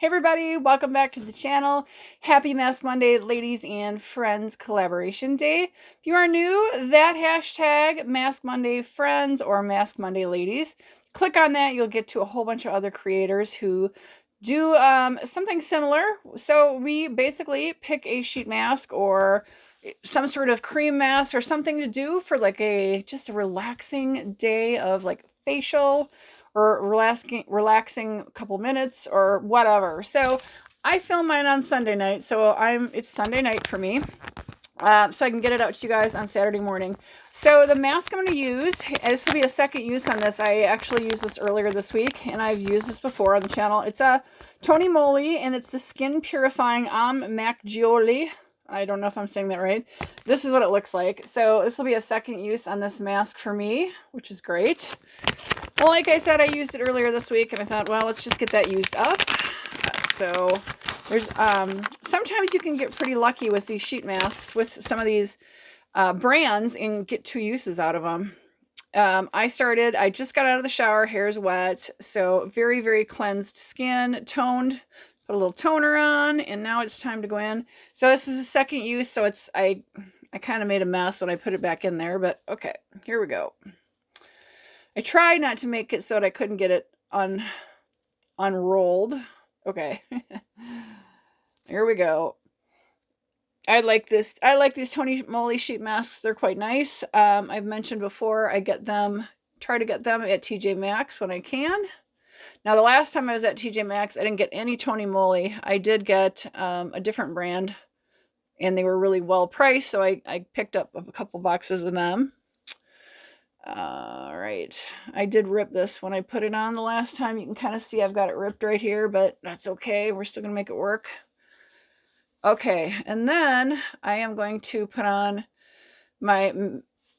Hey everybody, welcome back to the channel. Happy Mask Monday, ladies and friends collaboration day. If you are new, that hashtag Mask Monday friends or Mask Monday ladies, click on that. You'll get to a whole bunch of other creators who do something similar. So we basically pick a sheet mask or some sort of cream mask or something to do for like just a relaxing day of like facial or relaxing a couple minutes or whatever. So I film mine on Sunday night, so it's Sunday night for me. So I can get it out to you guys on Saturday morning. So the mask I'm going to use, this will be a second use on this. I actually used this earlier this week, and I've used this before on the channel. It's a Tony Moly, and it's the Skin Purifying Macchioli. I don't know if I'm saying that right. This is what it looks like. So this will be a second use on this mask for me, which is great. Well, like I said, I used it earlier this week, and I thought, well, let's just get that used up. So there's sometimes you can get pretty lucky with these sheet masks with some of these brands and get 2 uses out of them. I just got out of the shower, hair's wet, so very, very cleansed skin, toned, put a little toner on, and now it's time to go in. So this is a second use, so I kind of made a mess when I put it back in there, but okay, here we go. I tried not to make it so that I couldn't get it unrolled. Okay. Here we go. I like these Tony Moly sheet masks. They're quite nice. I've mentioned before, try to get them at TJ Maxx when I can. Now, the last time I was at TJ Maxx, I didn't get any Tony Moly. I did get a different brand, and they were really well priced, so I picked up a couple boxes of them. All right, I did rip this when I put it on the last time. You can kind of see I've got it ripped right here, but that's okay. We're still going to make it work. Okay, and then I am going to put on my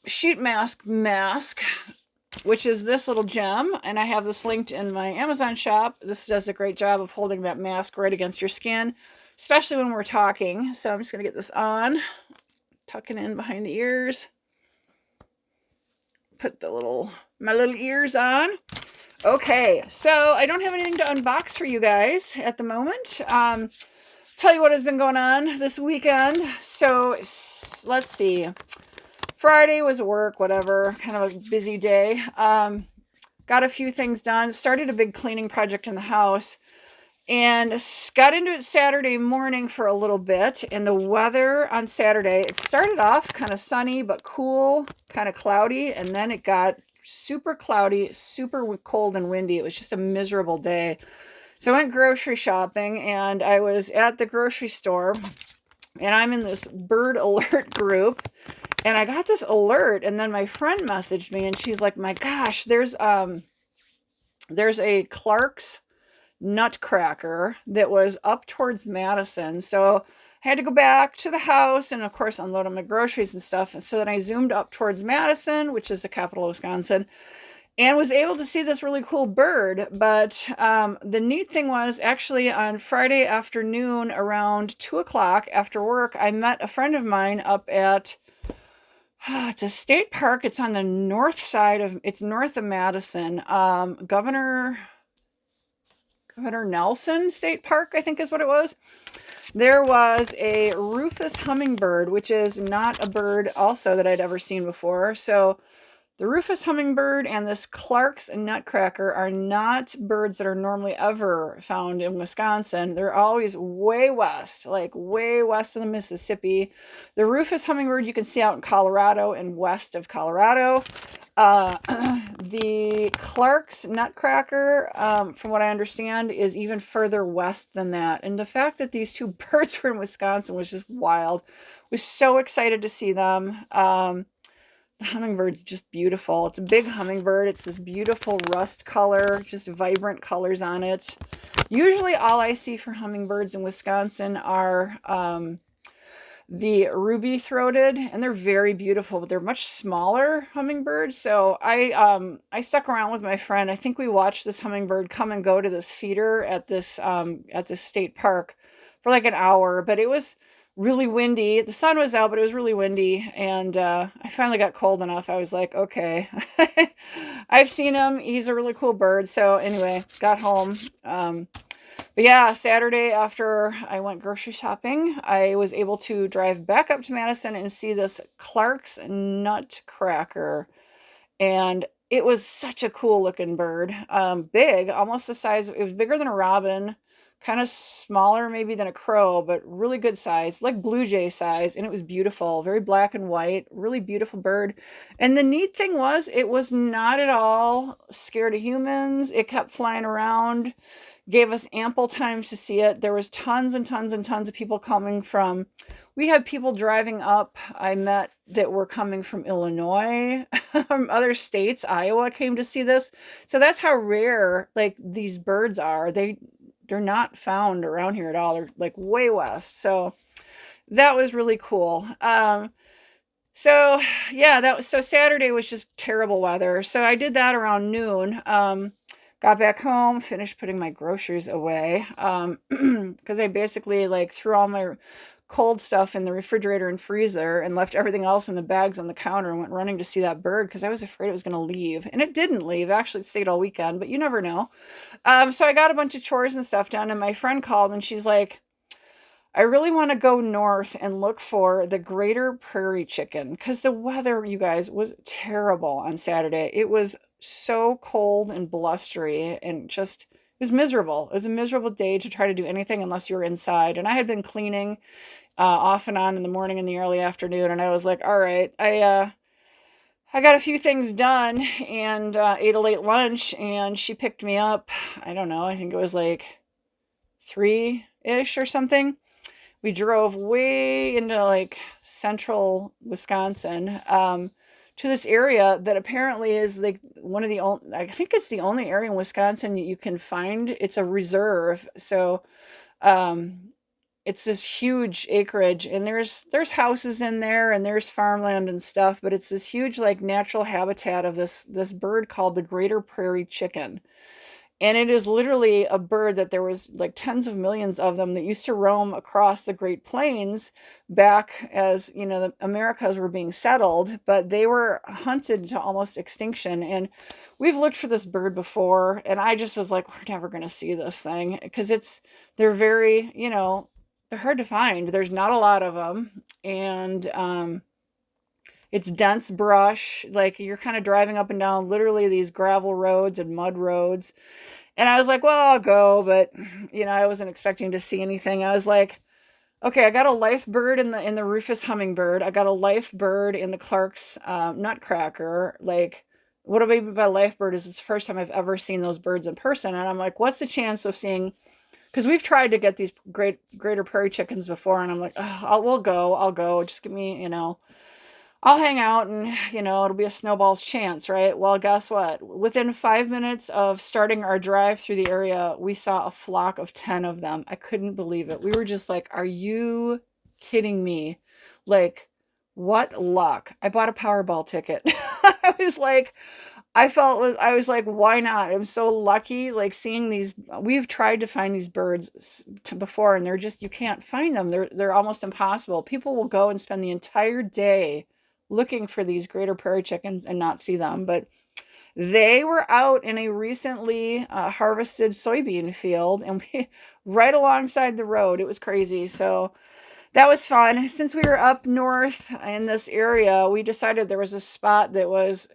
sheet mask, which is this little gem, and I have this linked in my Amazon shop. This does a great job of holding that mask right against your skin, especially when we're talking. So I'm just going to get this on, tucking in behind the ears. Put my little ears on. Okay, so I don't have anything to unbox for you guys at the moment. Tell you what has been going on this weekend. So let's see. Friday was work, whatever, kind of a busy day. Got a few things done. Started a big cleaning project in the house. And got into it Saturday morning for a little bit. And the weather on Saturday, it started off kind of sunny but cool, kind of cloudy. And then it got super cloudy, super cold and windy. It was just a miserable day. So I went grocery shopping, and I was at the grocery store, and I'm in this bird alert group. And I got this alert, and then my friend messaged me, and she's like, my gosh, there's a Clark's nutcracker that was up towards Madison. So I had to go back to the house and, of course, unload all my groceries and stuff. And so then I zoomed up towards Madison, which is the capital of Wisconsin, and was able to see this really cool bird. But the neat thing was, actually, on Friday afternoon around 2 o'clock after work, I met a friend of mine up at it's a state park. It's on the north side it's north of Madison. Governor Nelson State Park, I think is what it was. There was a rufous hummingbird, which is not a bird also that I'd ever seen before. So the rufous hummingbird and this Clark's nutcracker are not birds that are normally ever found in Wisconsin. They're always way west, like way west of the Mississippi. The rufous hummingbird you can see out in Colorado and west of Colorado. The Clark's nutcracker, from what I understand, is even further west than that. And the fact that these 2 birds were in Wisconsin was just wild. Was so excited to see them. The hummingbird's just beautiful. It's a big hummingbird. It's this beautiful rust color, just vibrant colors on it. Usually all I see for hummingbirds in Wisconsin are the ruby-throated, and they're very beautiful, but they're much smaller hummingbirds. So I stuck around with my friend. I think we watched this hummingbird come and go to this feeder at this state park for like an hour, but it was really windy. The sun was out, but it was really windy, and I finally got cold enough. I was like, okay, I've seen him. He's a really cool bird. So anyway, got home. But yeah, Saturday after I went grocery shopping, I was able to drive back up to Madison and see this Clark's Nutcracker. And it was such a cool looking bird. Big, almost the size, it was bigger than a robin, kind of smaller maybe than a crow, but really good size, like blue jay size. And it was beautiful, very black and white, really beautiful bird. And the neat thing was, it was not at all scared of humans. It kept flying around, gave us ample time to see it. There was tons and tons and tons of people coming from, we had people driving up, I met, that were coming from Illinois, from other states. Iowa came to see this. So that's how rare like these birds are. They're not found around here at all. They're like way west. So that was really cool. So yeah, that was, so Saturday was just terrible weather. So I did that around noon. Got back home, finished putting my groceries away. Because I basically like threw all my cold stuff in the refrigerator and freezer and left everything else in the bags on the counter and went running to see that bird because I was afraid it was going to leave. And it didn't leave. Actually, it stayed all weekend, but you never know. So I got a bunch of chores and stuff done, and my friend called and she's like, I really want to go north and look for the greater prairie chicken because the weather, you guys, was terrible on Saturday. It was so cold and blustery and just, it was miserable. It was a miserable day to try to do anything unless you were inside. And I had been cleaning off and on in the morning and the early afternoon, and I was like, all right, I got a few things done and ate a late lunch, and she picked me up. I don't know. I think it was like 3-ish or something. We drove way into like central Wisconsin, to this area that apparently is like one of the only, I think it's the only area in Wisconsin you can find. It's a reserve. So, um, it's this huge acreage, and there's houses in there and there's farmland and stuff, but it's this huge like natural habitat of this bird called the greater prairie chicken. And it is literally a bird that there was like tens of millions of them that used to roam across the Great Plains back as, the Americas were being settled, but they were hunted to almost extinction. And we've looked for this bird before, and I just was like, we're never going to see this thing because they're very, they're hard to find. There's not a lot of them. And, it's dense brush. Like you're kind of driving up and down literally these gravel roads and mud roads, and I was like, well, I'll go, but I wasn't expecting to see anything. I was like, okay, I got a life bird in the Rufus hummingbird. I got a life bird in the Clark's nutcracker. Like, what I mean by life bird is it's the first time I've ever seen those birds in person, and I'm like, what's the chance of seeing? Because we've tried to get these greater prairie chickens before, and I'm like, oh, I'll go. Just give me, I'll hang out and, it'll be a snowball's chance, right? Well, guess what? Within 5 minutes of starting our drive through the area, we saw a flock of 10 of them. I couldn't believe it. We were just like, are you kidding me? Like, what luck. I bought a Powerball ticket. I was like, I was like, why not? I'm so lucky, like seeing these. We've tried to find these birds before, and they're just, you can't find them. They're almost impossible. People will go and spend the entire day looking for these greater prairie chickens and not see them. But they were out in a recently harvested soybean field, and right alongside the road. It was crazy. So that was fun. Since we were up north in this area, we decided there was a spot that was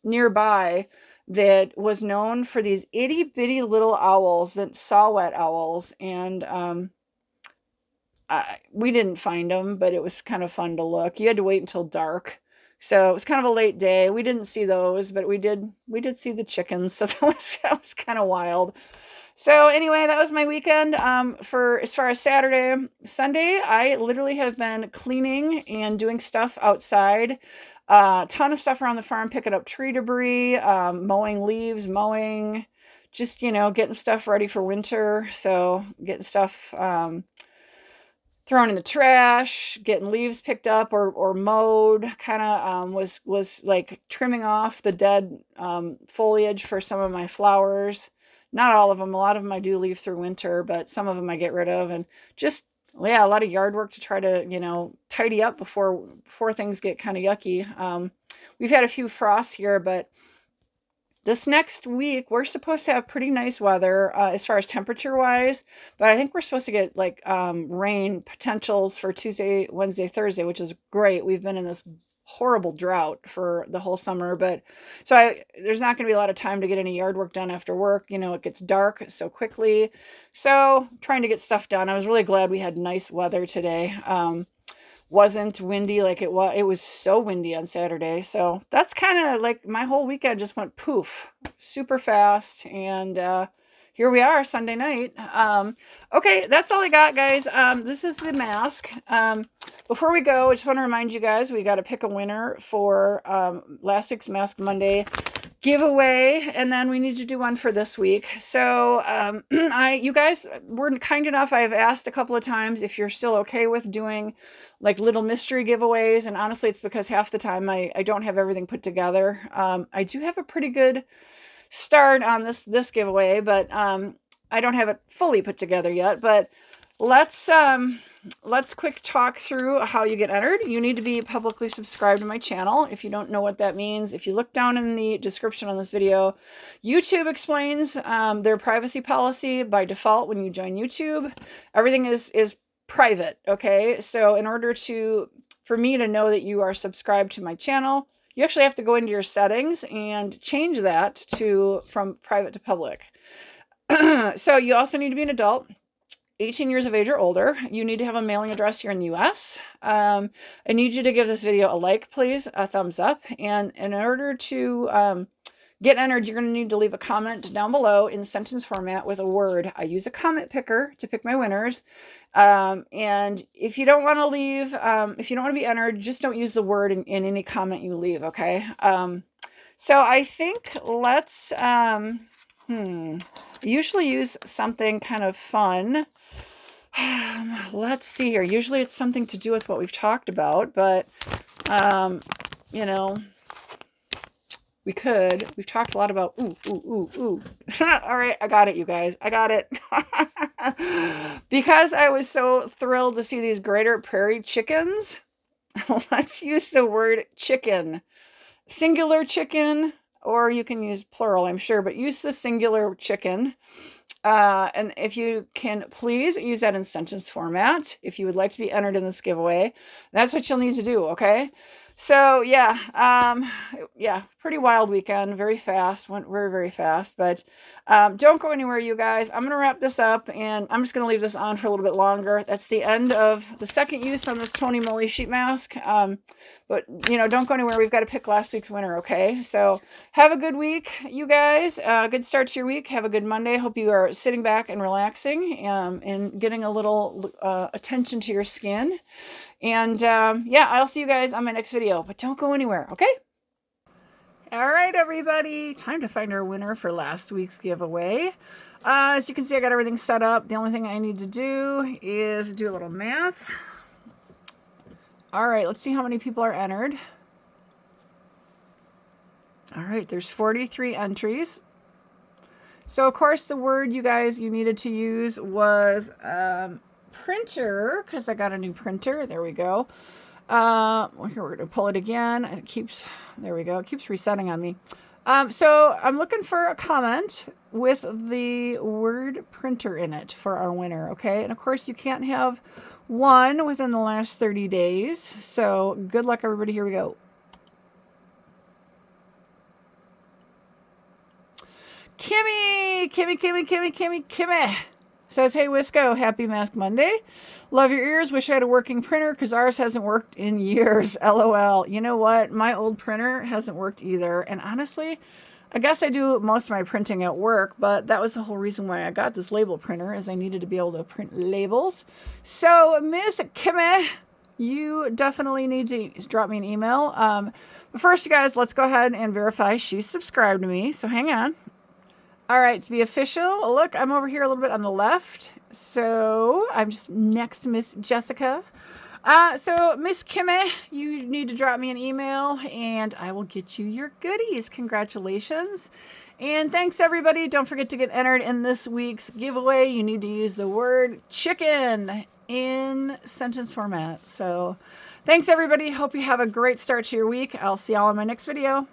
nearby that was known for these itty bitty little owls, that saw-whet owls, and we didn't find them, but it was kind of fun to look. You had to wait until dark, so it was kind of a late day. We didn't see those, but we did see the chickens, so that was kind of wild. So anyway, that was my weekend. For as far as Saturday, Sunday, I literally have been cleaning and doing stuff outside. Ton of stuff around the farm, picking up tree debris, mowing leaves, just getting stuff ready for winter. So getting stuff thrown in the trash, getting leaves picked up or mowed. Kind of was like trimming off the dead foliage for some of my flowers. Not all of them. A lot of them I do leave through winter, but some of them I get rid of, and just, yeah, a lot of yard work to try to, tidy up before things get kind of yucky. We've had a few frosts here, but this next week, we're supposed to have pretty nice weather as far as temperature wise, but I think we're supposed to get like rain potentials for Tuesday, Wednesday, Thursday, which is great. We've been in this horrible drought for the whole summer, but there's not going to be a lot of time to get any yard work done after work. You know, it gets dark so quickly. So trying to get stuff done. I was really glad we had nice weather today. Wasn't windy like it was so windy on Saturday. So that's kind of like my whole weekend just went poof super fast. And here we are Sunday night. Okay, that's all I got, guys. This is the mask. Before we go, I just want to remind you guys, we got to pick a winner for last week's Mask Monday giveaway, and then we need to do one for this week. So you guys were kind enough. I've asked a couple of times if you're still okay with doing like little mystery giveaways, and honestly it's because half the time I don't have everything put together. I do have a pretty good start on this giveaway, but I don't have it fully put together yet. But let's quick talk through how you get entered. You need to be publicly subscribed to my channel. If you don't know what that means, if you look down in the description on this video, YouTube explains their privacy policy by default when you join YouTube. Everything is private, okay? So in order for me to know that you are subscribed to my channel, you actually have to go into your settings and change that from private to public. So you also need to be an adult, 18 years of age or older. You need to have a mailing address here in the US. I need you to give this video a like, please, a thumbs up. And in order to get entered, you're going to need to leave a comment down below in sentence format with a word. I use a comment picker to pick my winners. And if you don't want to leave, if you don't want to be entered, just don't use the word in any comment you leave, okay? So I think let's, usually use something kind of fun. Let's see here. Usually it's something to do with what we've talked about, but, you know, we've talked a lot about, ooh. All right, I got it, you guys. I got it. Because I was so thrilled to see these greater prairie chickens, let's use the word chicken. Singular chicken, or you can use plural, I'm sure, but use the singular chicken. And if you can, please use that in sentence format if you would like to be entered in this giveaway. That's what you'll need to do, okay? So yeah, pretty wild weekend, very fast, went very, very fast, but don't go anywhere, you guys. I'm going to wrap this up, and I'm just going to leave this on for a little bit longer. That's the end of the second use on this Tony Moly sheet mask. But, you know, don't go anywhere. We've got to pick last week's winner, okay? So have a good week, you guys. Good start to your week. Have a good Monday. Hope you are sitting back and relaxing and getting a little attention to your skin. And yeah, I'll see you guys on my next video, but don't go anywhere, okay? All right, everybody, time to find our winner for last week's giveaway. As you can see, I got everything set up. The only thing I need to do is do a little math. All right, let's see how many people are entered. All right, there's 43 entries. So, of course, the word you needed to use was printer, because I got a new printer. There we go. Here, we're going to pull it again, and there we go. It keeps resetting on me. So I'm looking for a comment with the word printer in it for our winner, okay? And of course, you can't have one within the last 30 days. So good luck, everybody. Here we go. Kimmy says, hey, Wisco, happy Mask Monday. Love your ears. Wish I had a working printer because ours hasn't worked in years. LOL. You know what? My old printer hasn't worked either. And honestly, I guess I do most of my printing at work, but that was the whole reason why I got this label printer, is I needed to be able to print labels. So, Miss Kimmy, you definitely need to drop me an email. But first, you guys, let's go ahead and verify she's subscribed to me. So hang on. All right, to be official, look, I'm over here a little bit on the left. So I'm just next to Miss Jessica. So Miss Kimmy, you need to drop me an email and I will get you your goodies. Congratulations. And thanks, everybody. Don't forget to get entered in this week's giveaway. You need to use the word chicken in sentence format. So thanks, everybody. Hope you have a great start to your week. I'll see y'all in my next video.